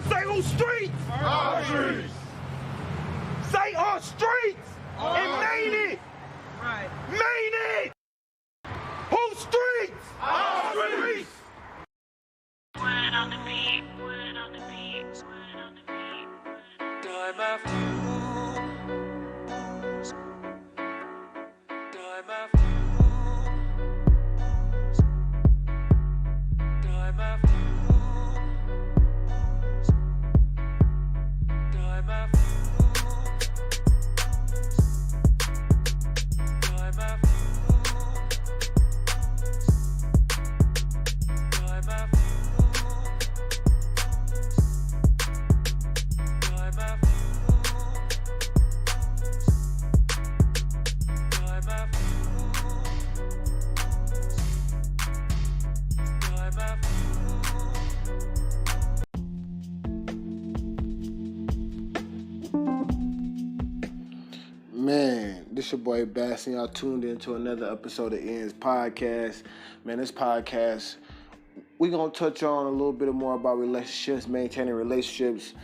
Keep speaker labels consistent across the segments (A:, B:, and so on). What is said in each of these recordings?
A: Say on streets.
B: Our streets.
A: Say on streets. And main it.
C: Right.
A: Main it. Who streets?
B: Our streets.
D: Word on the beat, word on the beat, word on the beat.
E: Time after time after time after time after time after time after
F: Man, this your boy Bass, and y'all tuned into another episode of Ian's podcast. Man, this podcast, we gonna touch on a little bit more about relationships, maintaining relationships.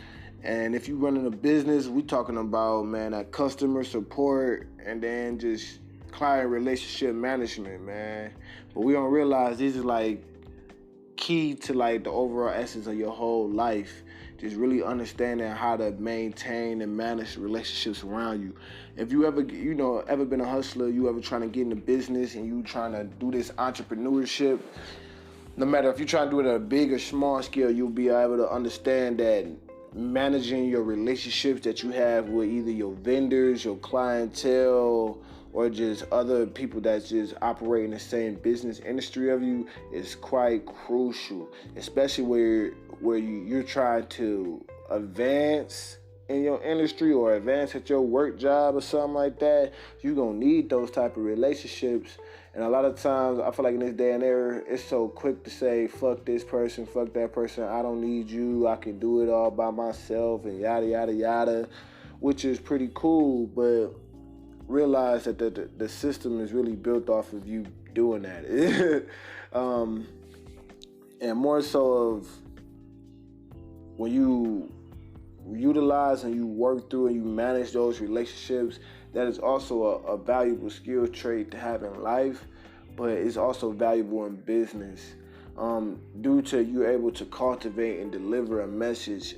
F: And if you running a business, we talking about, man, that customer support and then just client relationship management, man. But we don't realize these is like key to like the overall essence of your whole life. Just really understanding how to maintain and manage relationships around you. If you ever, ever been a hustler, you ever trying to get into business and you trying to do this entrepreneurship, no matter if you're trying to do it at a big or small scale, you'll be able to understand that managing your relationships that you have with either your vendors, your clientele, or just other people that just operate in the same business industry of you is quite crucial, especially where you're trying to advance in your industry or advance at your work job or something like that. You're gonna need those type of relationships. And a lot of times, I feel like in this day and era, it's so quick to say, fuck this person, fuck that person, I don't need you, I can do it all by myself, and yada, yada, yada, which is pretty cool, but realize that the system is really built off of you doing that. And more so of when you utilize and you work through and you manage those relationships, that is also a valuable skill trait to have in life, but it's also valuable in business. Due to you able to cultivate and deliver a message,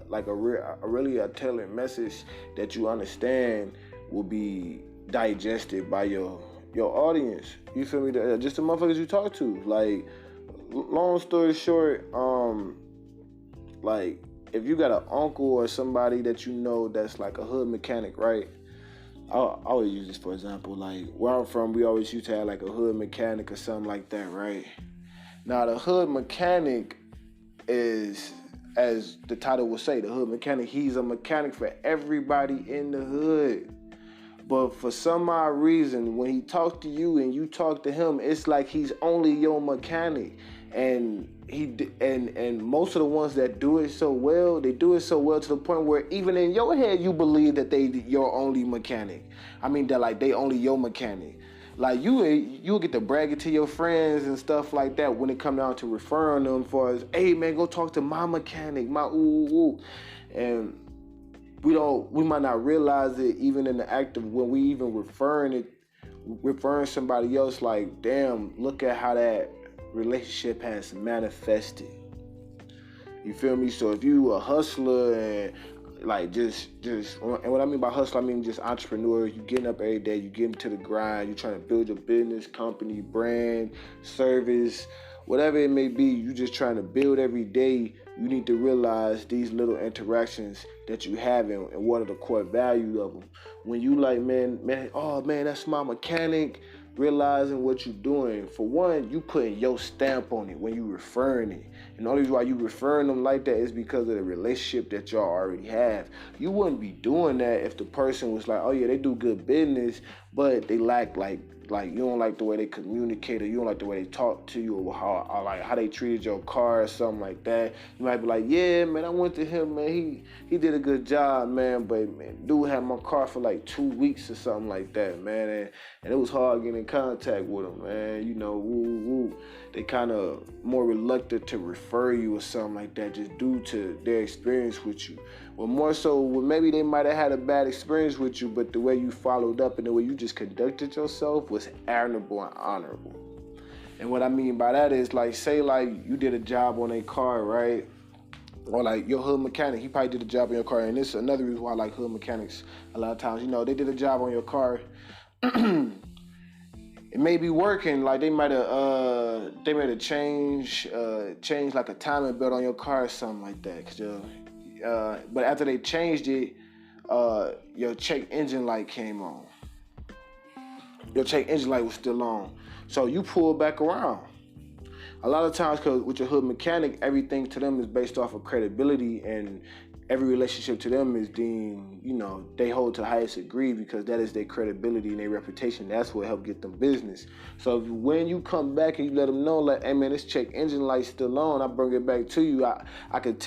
F: like a really tailored message that you understand will be digested by your audience. You feel me? Just the motherfuckers you talk to. Like, long story short, like, if you got an uncle or somebody that you know that's like a hood mechanic, right? I always use this for example. Like, where I'm from, we always used to have like a hood mechanic or something like that, right? Now, the hood mechanic is, as the title will say, the hood mechanic, he's a mechanic for everybody in the hood. But for some odd reason, when he talks to you and you talk to him, it's like he's only your mechanic. And most of the ones that do it so well, they do it so well to the point where even in your head, you believe that they your only mechanic. I mean, that like they only your mechanic. Like you'll get to brag it to your friends and stuff like that when it come down to referring them for as, hey man, go talk to my mechanic, my ooh. And we might not realize it even in the act of when we even referring somebody else, like, damn, look at how that relationship has manifested. You feel me? So if you a hustler and like just and what I mean by hustler, I mean just entrepreneur, you getting up every day, you getting to the grind, you trying to build your business, company, brand, service, whatever it may be, you just trying to build every day. You need to realize these little interactions that you have and what are the core value of them. When you like, man, oh man, that's my mechanic, realizing what you're doing. For one, you putting your stamp on it when you referring it. And the only reason why you referring them like that is because of the relationship that y'all already have. You wouldn't be doing that if the person was like, oh yeah, they do good business, but they lack like you don't like the way they communicate, or you don't like the way they talk to you, or how they treated your car or something like that. You might be like, yeah, man, I went to him, man, he did a good job, man, but man, dude had my car for like 2 weeks or something like that, man, and it was hard getting in contact with him, man. They kind of more reluctant to refer refer you or something like that just due to their experience with you. Well, more so, well, maybe they might have had a bad experience with you, but the way you followed up and the way you just conducted yourself was admirable and honorable. And what I mean by that is, like, say, like, you did a job on a car, right? Or, like, your hood mechanic, he probably did a job on your car. And this is another reason why I like hood mechanics a lot of times. You know, they did a job on your car. It may be working, like they might have changed like a timing belt on your car or something like that. But after they changed it, your check engine light came on. Your check engine light was still on, so you pulled back around. A lot of times, cause with your hood mechanic, everything to them is based off of credibility, and every relationship to them is deemed, you know, they hold to the highest degree because that is their credibility and their reputation. That's what helped get them business. So when you come back and you let them know, like, hey man, this check engine light's still on, I bring it back to you, I can tell